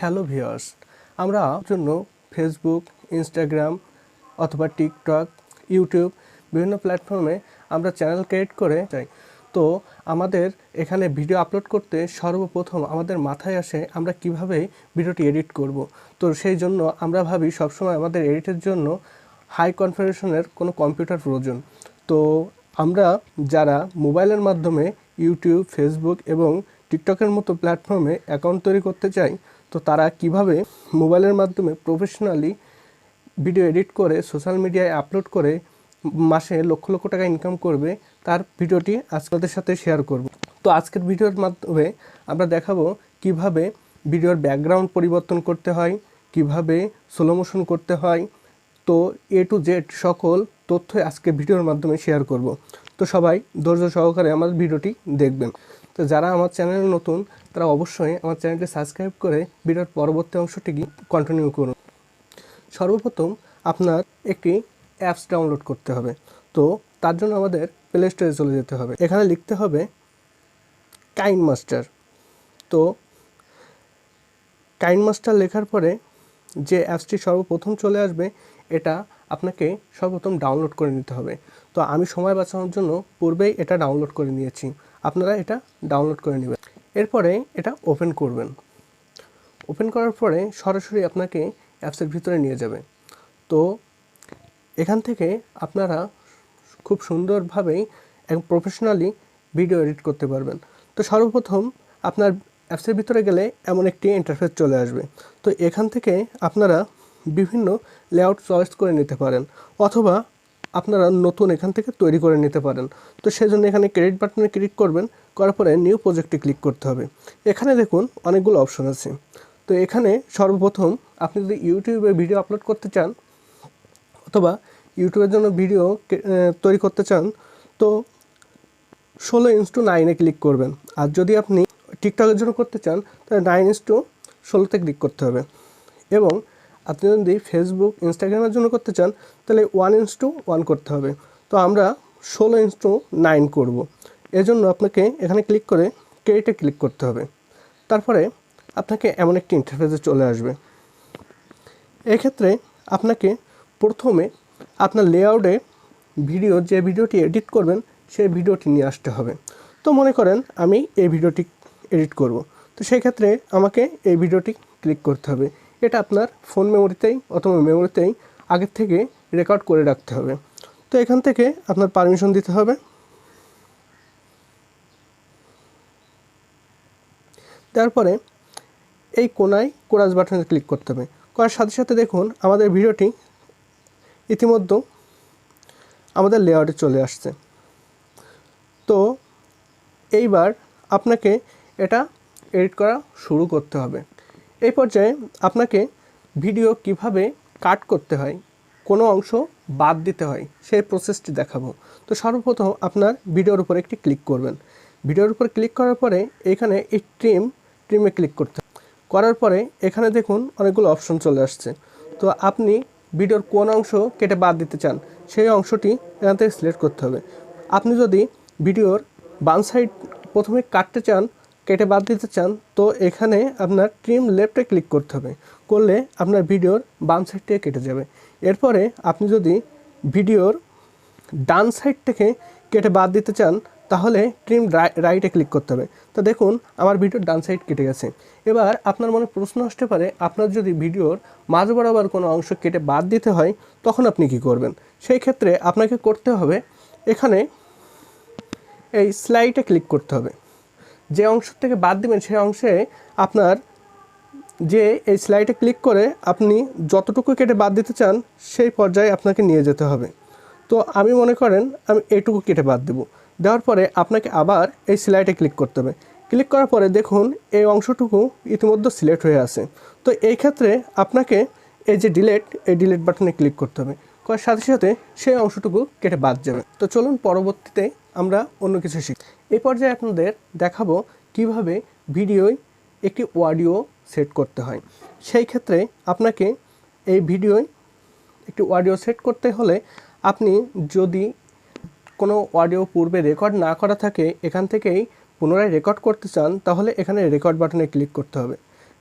Hello viewers, আমরা জন্য Facebook, Instagram অথবা টিকটক, ইউটিউব বিভিন্ন প্ল্যাটফর্মে আমরা চ্যানেল ক্রিয়েট করে যাই। তো আমাদের এখানে ভিডিও আপলোড করতে সর্বপ্রথম আমাদের মাথায় আসে আমরা কিভাবে ভিডিওটি এডিট করব। তো সেই জন্য আমরা ভাবি সবসময় আমাদের এডিটের জন্য হাই কনফিগারেশনের কোনো কম্পিউটার প্রয়োজন। তো আমরা যারা মোবাইলের মাধ্যমে ইউটিউব, ফেসবুক এবং টিকটকের মতো প্ল্যাটফর্মে অ্যাকাউন্ট তৈরি করতে চাই, তো তারা কিভাবে মোবাইলের মাধ্যমে প্রফেশনালি ভিডিও এডিট করে সোশ্যাল মিডিয়ায় আপলোড করে মাসে লক্ষ লক্ষ টাকা ইনকাম করবে, তার ভিডিওটি আজকের সাথে শেয়ার করব। তো আজকের ভিডিওর মাধ্যমে আমরা দেখাবো কিভাবে ভিডিওর ব্যাকগ্রাউন্ড পরিবর্তন করতে হয়, কিভাবে স্লো মোশন করতে হয়। তো A to Z সকল তথ্য আজকে ভিডিওর মাধ্যমে শেয়ার করব। তো সবাই ধৈর্য সহকারে আমার ভিডিওটি দেখবেন। তো যারা আমার চ্যানেলে নতুন তারা অবশ্যই আমার চ্যানেলটি সাবস্ক্রাইব করে ভিডিওর পরবর্তী অংশটি কন্টিনিউ করুন। সর্বপ্রথম আপনার একটি অ্যাপস ডাউনলোড করতে হবে। তো তার জন্য আমাদের প্লে স্টোরে চলে যেতে হবে। এখানে লিখতে হবে KineMaster। তো KineMaster লেখার পরে যে অ্যাপসটি সর্বপ্রথম চলে আসবে, এটা আপনাকে সর্বপ্রথম ডাউনলোড করে নিতে হবে। তো আমি সময় বাঁচানোর জন্য পূর্বেই এটা ডাউনলোড করে নিয়েছি, আপনারা এটা ডাউনলোড করে নেবেন। এরপরে এটা ওপেন করবেন। ওপেন করার পরে সরাসরি আপনাকে অ্যাপসের ভিতরে নিয়ে যাবে। তো এখান থেকে আপনারা খুব সুন্দরভাবেই এবং প্রফেশনালি ভিডিও এডিট করতে পারবেন। তো সর্বপ্রথম আপনার অ্যাপসের ভিতরে গেলে এমন একটি ইন্টারফেস চলে আসবে। তো এখান থেকে আপনারা বিভিন্ন লেআউট চয়েস করে নিতে পারেন, অথবা আপনারা নতুন এখান থেকে তৈরি করে নিতে পারেন। তো সেজন্য এখানে ক্রেডিট বাটনে ক্লিক করবেন, করার পরে নিউ প্রজেক্টে ক্লিক করতে হবে। এখানে দেখুন অনেকগুলো অপশন আছে। তো এখানে সর্বপ্রথম আপনি যদি ইউটিউবে ভিডিও আপলোড করতে চান অথবা ইউটিউবের জন্য ভিডিও তৈরি করতে চান, তো 16:9 ক্লিক করবেন। আর যদি আপনি টিকটকের জন্য করতে চান তাহলে 9:16 ক্লিক করতে হবে। এবং আপনি যদি ফেসবুক, ইনস্টাগ্রামের জন্য করতে চান তাহলে 1:1 করতে হবে। তো আমরা 16:9 করব। এজন্য আপনাকে এখানে ক্লিক করে ক্রিয়েটে ক্লিক করতে হবে। তারপরে আপনাকে এমন একটি ইন্টারফেসে চলে আসবে। এক্ষেত্রে আপনাকে প্রথমে আপনার লেআউটে যে ভিডিওটি এডিট করবেন সেই ভিডিওটি নিয়ে আসতে হবে। তো মনে করেন আমি এই ভিডিওটি এডিট করব। তো সেই ক্ষেত্রে আমাকে এই ভিডিওটি ক্লিক করতে হবে। এটা আপনার ফোন মেমোরিতেই অথবা মেমোরিতেই আগের থেকে রেকর্ড করে রাখতে হবে। তো এখান থেকে আপনার পারমিশন দিতে হবে। তারপরে এই কোনায় কোরাস বাটনে ক্লিক করতে হবে। করার সাথে সাথে দেখুন আমাদের ভিডিওটি ইতিমধ্যে আমাদের লেআউটে চলে আসছে। তো এইবার আপনাকে এটা এডিট করা শুরু করতে হবে। এই পর্যায়ে আপনাকে ভিডিও কিভাবে কাট করতে হয়, কোনো অংশ বাদ দিতে হয়, সেই প্রসেসটি দেখাবো। তো সর্বপ্রথম আপনার ভিডিওর উপরে একটি ক্লিক করবেন। ভিডিওর উপর ক্লিক করার পরে এখানে এই ট্রিমে ক্লিক করতে হবে। করার পরে এখানে দেখুন অনেকগুলো অপশন চলে আসছে। তো আপনি ভিডিওর কোন অংশ কেটে বাদ দিতে চান সেই অংশটি এখান থেকে সিলেক্ট করতে হবে। আপনি যদি ভিডিওর বাম সাইড প্রথমে কাটতে চান, কেটে বাদ দিতে চান, তো এখানে আপনার ট্রিম লেফটে ক্লিক করতে হবে। করলে আপনার ভিডিওর বাম সাইড থেকে কেটে যাবে। এরপরে আপনি যদি ভিডিওর ডান সাইড থেকে কেটে বাদ দিতে চান তাহলে ট্রিম রাইটে ক্লিক করতে হবে। তো দেখুন আমার ভিডিওর ডান সাইড কেটে গেছে। এবার আপনার মনে প্রশ্ন আসতে পারে, আপনার যদি ভিডিওর মাঝ বরাবর কোনো অংশ কেটে বাদ দিতে হয় তখন আপনি কি করবেন? সেই ক্ষেত্রে আপনাকে করতে হবে এখানে এই স্লাইডে ক্লিক করতে হবে। যে অংশ থেকে বাদ দিবেন সেই অংশে আপনার যে এই স্লাইডে ক্লিক করে আপনি যতটুকু কেটে বাদ দিতে চান সেই পর্যায়ে আপনাকে নিয়ে যেতে হবে। তো আমি মনে করেন আমি এইটুকু কেটে বাদ দেবো। দেওয়ার পরে আপনাকে আবার এই স্লাইডে ক্লিক করতে হবে। ক্লিক করার পরে দেখুন এই অংশটুকু ইতিমধ্যে সিলেক্ট হয়ে আছে। তো এই ক্ষেত্রে আপনাকে এই যে ডিলিট বাটনে ক্লিক করতে হবে। করার সাথে সাথে সেই অংশটুকু কেটে বাদ যাবে। তো চলুন পরবর্তীতে আমরা অন্য কিছু শিখি। এই পর্যায়ে আপনাদের দেখাবো কিভাবে ভিডিওয় একটি অডিও সেট করতে হয়। সেই ক্ষেত্রে আপনাকে এই ভিডিওয় একটি অডিও সেট করতে হলে আপনি যদি কোনো অডিও পূর্বে রেকর্ড না করা থাকে, এখান থেকেই পুনরায় রেকর্ড করতে চান, তাহলে এখানে রেকর্ড বাটনে ক্লিক করতে হবে।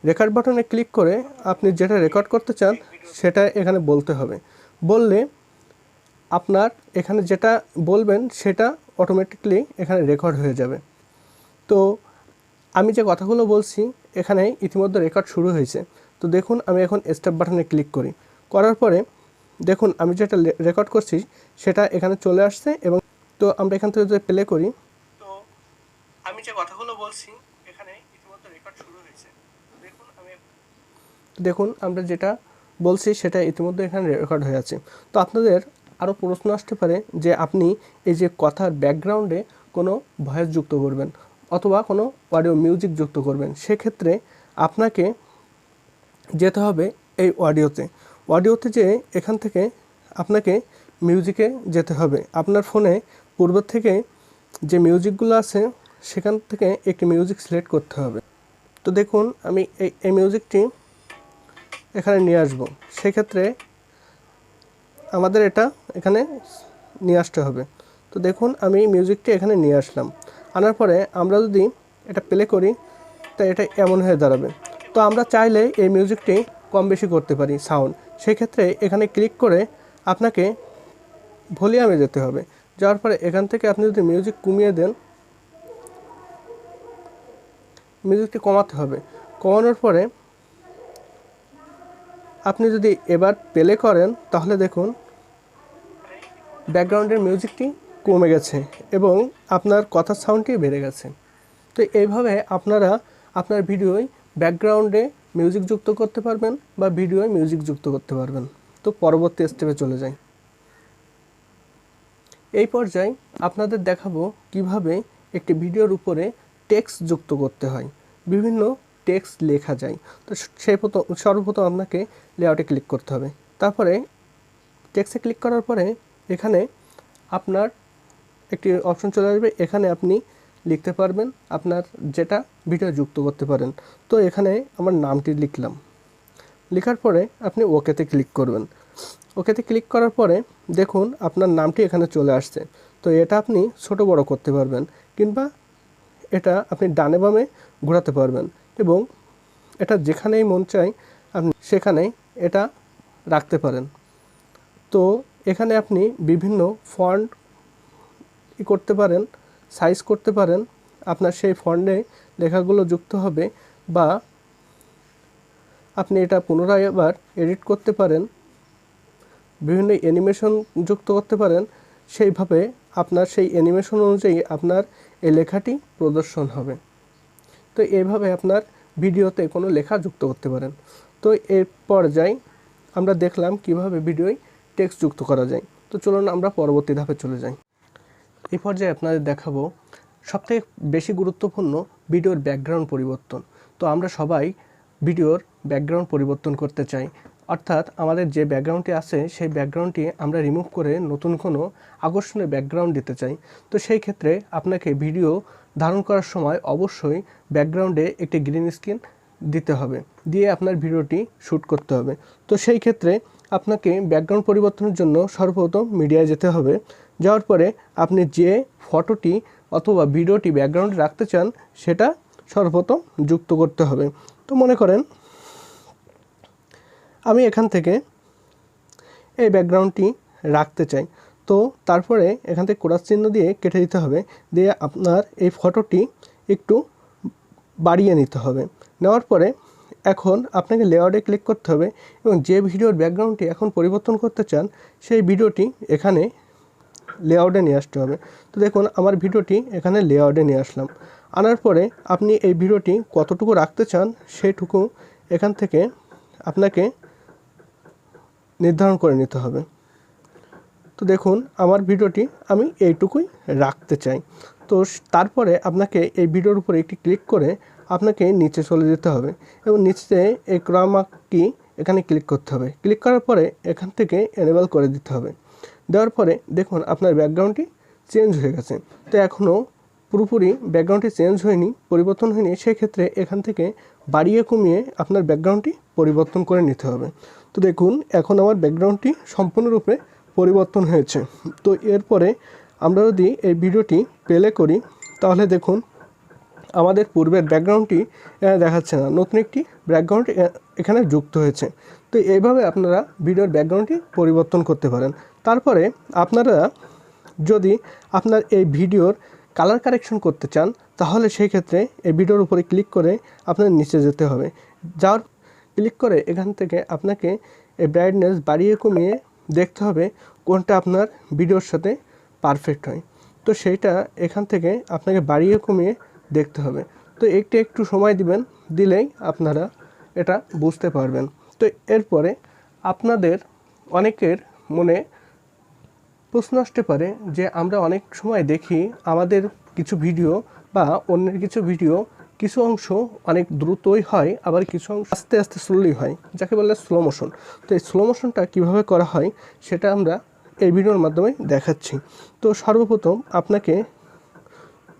রেকর্ড বাটনে ক্লিক করে আপনি যেটা রেকর্ড করতে চান সেটা এখানে বলতে হবে। বললে আপনার এখানে যেটা বলবেন সেটা অটোমেটিকলি এখানে রেকর্ড হয়ে যাবে। তো আমি যে কথাগুলো বলছি এখানে ইতিমধ্যে রেকর্ড শুরু হয়েছে। তো দেখুন আমি এখন স্টপ বাটনে ক্লিক করি, করার পরে দেখুন আমি যেটা রেকর্ড করছি সেটা এখানে চলে আসছে। এবং তো আমরা এখান থেকে যদি প্লে করি, তো আমি যে কথাগুলো বলছি এখানে ইতিমধ্যে রেকর্ড শুরু হয়েছে। দেখুন আমরা যেটা বলছি সেটা ইতিমধ্যে এখানে রেকর্ড হয়ে আছে। তো আপনাদের আরও প্রশ্ন আসতে পারে যে আপনি এই যে কথার ব্যাকগ্রাউন্ডে কোনো ভয়েস যুক্ত করবেন অথবা কোনো অডিও মিউজিক যুক্ত করবেন, সেক্ষেত্রে আপনাকে যেতে হবে এই অডিওতে যে এখান থেকে আপনাকে মিউজিকে যেতে হবে। আপনার ফোনে পূর্ব থেকে যে মিউজিকগুলো আছে সেখান থেকে একটি মিউজিক সিলেক্ট করতে হবে। তো দেখুন আমি এই মিউজিকটি এখানে নিয়ে আসবো, সেক্ষেত্রে আমাদের এটা এখানে নিয়ে আসতে হবে। তো দেখুন আমি মিউজিকটি এখানে নিয়ে আসলাম, আনার পরে আমরা যদি এটা প্লে করি তো এটা এমন হয়ে দাঁড়াবে। তো আমরা চাইলে এই মিউজিকটি কম বেশি করতে পারি সাউন্ড, সেক্ষেত্রে এখানে ক্লিক করে আপনাকে ভলিউমে যেতে হবে। যাওয়ার পরে এখান থেকে আপনি যদি মিউজিক কমিয়ে দেন, মিউজিকটি কমাতে হবে। কমানোর পরে আপনি যদি এবার প্লে করেন তাহলে দেখুন ব্যাকগ্রাউন্ডের মিউজিকটি কমে গেছে এবং আপনার কথার সাউন্ডটি বেড়ে গেছে। তো এইভাবে আপনারা আপনার ভিডিওয় ব্যাকগ্রাউন্ডে মিউজিক যুক্ত করতে পারবেন বা ভিডিওয় মিউজিক যুক্ত করতে পারবেন। তো পরবর্তী স্টেপে চলে যাই। এই পর্যায়ে আপনাদের দেখাবো কিভাবে একটি ভিডিওর উপরে টেক্সট যুক্ত করতে হয়, বিভিন্ন টেক্সট লেখা যায়। তো সর্বপ্রথম আপনাকে লেআউটে ক্লিক করতে হবে, তারপরে টেক্সটে ক্লিক করার পরে এখানে আপনার একটি অপশন চলে আসবে, এখানে আপনি লিখতে পারবেন আপনার যেটা ভিডিও যুক্ত করতে পারেন। তো এখানে আমার নামটি লিখলাম, লেখার পরে আপনি ওকেতে ক্লিক করবেন। ওকেতে ক্লিক করার পরে দেখুন আপনার নামটি এখানে চলে আসছে। তো এটা আপনি ছোট বড় করতে পারবেন কিংবা এটা আপনি ডানে বামে ঘোরাতে পারবেন এবং এটা যেখানেই মন চায় আপনি সেখানেই এটা রাখতে পারেন। তো এখানে আপনি বিভিন্ন ফন্ট করতে পারেন, সাইজ করতে পারেন, আপনার সেই ফন্টে লেখাগুলো যুক্ত হবে, বা আপনি এটা পুনরায় আবার এডিট করতে পারেন, বিভিন্ন অ্যানিমেশন যুক্ত করতে পারেন। সেইভাবে আপনার সেই অ্যানিমেশন অনুযায়ী আপনার এই লেখাটি প্রদর্শন হবে। তো এইভাবে আপনার ভিডিওতে কোনো লেখা যুক্ত করতে পারেন। তো এর পর্যায়ে আমরা দেখলাম কিভাবে ভিডিওয় টেক্সট যুক্ত করা যায়। তো চলুন আমরা পরবর্তী ধাপে চলে যাই। এই পর্যায়ে আপনাদের দেখাবো সবথেকে বেশি গুরুত্বপূর্ণ ভিডিওর ব্যাকগ্রাউন্ড পরিবর্তন। তো আমরা সবাই ভিডিওর ব্যাকগ্রাউন্ড পরিবর্তন করতে চাই, অর্থাৎ আমাদের যে ব্যাকগ্রাউন্ডটি আছে সেই ব্যাকগ্রাউন্ডটি আমরা রিমুভ করে নতুন কোনো আকর্ষণীয় ব্যাকগ্রাউন্ড দিতে চাই। তো সেই ক্ষেত্রে আপনাকে ভিডিও ধারণ করার সময় অবশ্যই ব্যাকগ্রাউন্ডে একটি গ্রিন স্ক্রিন দিতে হবে, দিয়ে আপনার ভিডিওটি শ্যুট করতে হবে। তো সেই ক্ষেত্রে আপনাকে ব্যাকগ্রাউন্ড পরিবর্তনের জন্য সর্বপ্রথম মিডিয়ায় যেতে হবে। যাওয়ার পরে আপনি যে ফটোটি অথবা ভিডিওটি ব্যাকগ্রাউন্ডে রাখতে চান সেটা সর্বপ্রথম যুক্ত করতে হবে। তো মনে করেন আমি এখান থেকে এই ব্যাকগ্রাউন্ডটি রাখতে চাই। তো তারপরে এখান থেকে ক্রস চিহ্ন দিয়ে কেটে দিতে হবে, দিয়ে আপনার এই ফটোটি একটু বাড়িয়ে নিতে হবে। নেওয়ার পরে এখন আপনাকে লেআউটে ক্লিক করতে হবে এবং যে ভিডিওর ব্যাকগ্রাউন্ডটি এখন পরিবর্তন করতে চান সেই ভিডিওটি এখানে লেআউটে নিয়ে আসতে হবে। তো দেখুন আমার ভিডিওটি এখানে লেআউটে নিয়ে আসলাম। আনার পরে আপনি এই ভিডিওটি কতটুকু রাখতে চান সেইটুকু এখান থেকে আপনাকে নির্ধারণ করে নিতে হবে। তো দেখুন আমার ভিডিওটি আমি এইটুকুই রাখতে চাই। তো তারপরে আপনাকে এই ভিডিওর উপরে একটি ক্লিক করে আপনাকে নিচে চলে যেতে হবে এবং নিচে এই ক্রমা কি এখানে ক্লিক করতে হবে। ক্লিক করার পরে এখান থেকে এনেবল করে দিতে হবে। দেওয়ার পরে দেখুন আপনার ব্যাকগ্রাউন্ডটি চেঞ্জ হয়ে গেছে। তো এখনও পুরোপুরি ব্যাকগ্রাউন্ডটি চেঞ্জ হয়নি, পরিবর্তন হয়নি, সেক্ষেত্রে এখান থেকে বাড়িয়ে কমিয়ে আপনার ব্যাকগ্রাউন্ডটি পরিবর্তন করে নিতে হবে। তো দেখুন এখন আমার ব্যাকগ্রাউন্ডটি সম্পূর্ণরূপে পরিবর্তন হয়েছে। তো এরপরে আমরা যদি এই ভিডিওটি প্লে করি তাহলে দেখুন আমাদের পূর্বের ব্যাকগ্রাউন্ডটি দেখাচ্ছে না, নতুন একটি ব্যাকগ্রাউন্ড এখানে যুক্ত হয়েছে। তো এইভাবে আপনারা ভিডিওর ব্যাকগ্রাউন্ডটি পরিবর্তন করতে পারেন। তারপরে আপনারা যদি আপনার এই ভিডিওর কালার কারেকশন করতে চান, তাহলে সেই ক্ষেত্রে এই ভিডিওর উপরে ক্লিক করে আপনার নিচে যেতে হবে। যার ক্লিক করে এখান থেকে আপনাকে এই ব্রাইটনেস বাড়িয়ে কমিয়ে দেখতে হবে কোনটা আপনার ভিডিওর সাথে পারফেক্ট হয়। তো সেইটা এখান থেকে আপনাকে বাড়িয়ে কমিয়ে দেখতে হবে। তো একটু সময় দিবেন, দিলেই আপনারা এটা বুঝতে পারবেন। তো এরপরে আপনাদের অনেকের মনে প্রশ্ন আসতে পারে যে আমরা অনেক সময় দেখি আমাদের কিছু ভিডিও বা অন্যের কিছু ভিডিও কিছু অংশ অনেক দ্রুতই হয়, আবার কিছু অংশ আস্তে আস্তে স্লোলি হয়, যাকে বলে স্লো মোশন। তো এই স্লো মোশনটা কীভাবে করা হয় সেটা আমরা এই ভিডিওর মাধ্যমে দেখাচ্ছি। তো সর্বপ্রথম আপনাকে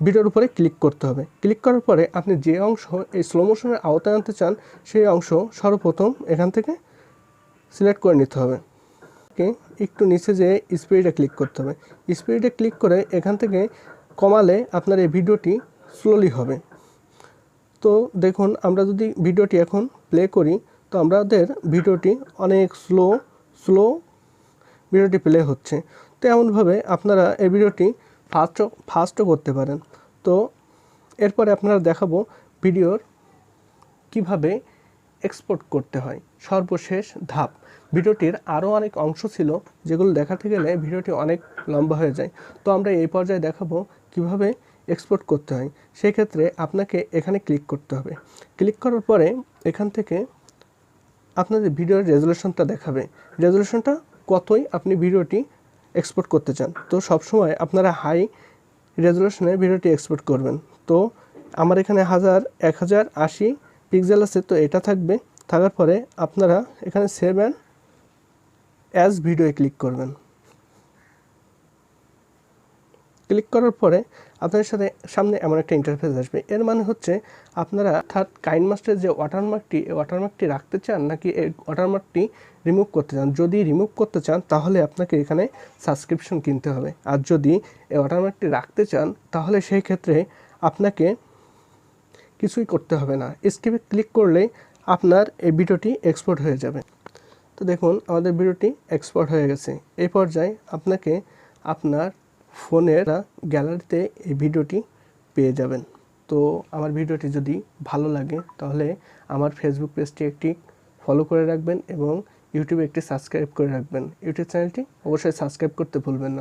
ভিডিওর উপরে ক্লিক করতে হবে। ক্লিক করার পরে আপনি যে অংশ এই স্লো মোশনের আওতায় আনতে চান সেই অংশ সর্বপ্রথম এখান থেকে সিলেক্ট করে নিতে হবে। একটু নিচে যেয়ে স্পিডে ক্লিক করতে হবে। স্পিডে ক্লিক করে এখান থেকে কমালে আপনার এই ভিডিওটি স্লোলি হবে। তো দেখুন, আমরা যদি ভিডিওটি এখন প্লে করি তো আমাদের ভিডিওটি অনেক স্লো ভিডিওটি প্লে হচ্ছে। তো এমনভাবে আপনারা এই ভিডিওটি ফাস্টও করতে পারেন। তো এরপরে আপনারা দেখাবো ভিডিওর কিভাবে এক্সপোর্ট করতে হয়, সর্বশেষ ধাপ। ভিডিওটির আরও অনেক অংশ ছিল যেগুলো দেখাতে গেলে ভিডিওটি অনেক লম্বা হয়ে যায়। তো আমরা এই পর্যায়ে দেখাবো কিভাবে এক্সপোর্ট করতে হয়। সেই ক্ষেত্রে আপনাকে এখানে ক্লিক করতে হবে। ক্লিক করার পরে এখান থেকে আপনাদের ভিডিওর রেজুলেশনটা দেখাবে, রেজুলেশনটা কতই আপনি ভিডিওটি এক্সপোর্ট করতে চান। তো সবসময় আপনারা হাই রেজুলেশনে ভিডিওটি এক্সপোর্ট করবেন। তো আমার এখানে 1080 পিক্সেল আছে, তো এটা থাকবে। থাকার পরে আপনারা এখানে সেভ অ্যাজ ভিডিওয়ে ক্লিক করবেন। ক্লিক করার পরে আপনাদের সামনে এমন একটা ইন্টারফেস আসবে। এর মানে হচ্ছে আপনারা অর্থাৎ কাইনমাস্টার যে ওয়াটারমার্কটি, এই ওয়াটারমার্কটি রাখতে চান নাকি এই ওয়াটারমার্কটি রিমুভ করতে চান। যদি রিমুভ করতে চান তাহলে আপনাকে এখানে সাবস্ক্রিপশন কিনতে হবে, আর যদি এই ওয়াটারমার্কটি রাখতে চান তাহলে সেই ক্ষেত্রে আপনাকে কিছুই করতে হবে না। স্কিপে ক্লিক করলেই আপনার এই ভিডিওটি এক্সপোর্ট হয়ে যাবে। তো দেখুন, আমাদের ভিডিওটি এক্সপোর্ট হয়ে গেছে। এই পর্যায়ে আপনাকে আপনার ফোনের গ্যালারিতে এই ভিডিওটি পেয়ে যাবেন। তো আমার ভিডিওটি যদি ভালো লাগে তাহলে আমার ফেসবুক পেজটি একটি ফলো করে রাখবেন এবং ইউটিউবে একটি সাবস্ক্রাইব করে রাখবেন। ইউটিউব চ্যানেলটি অবশ্যই সাবস্ক্রাইব করতে ভুলবেন না।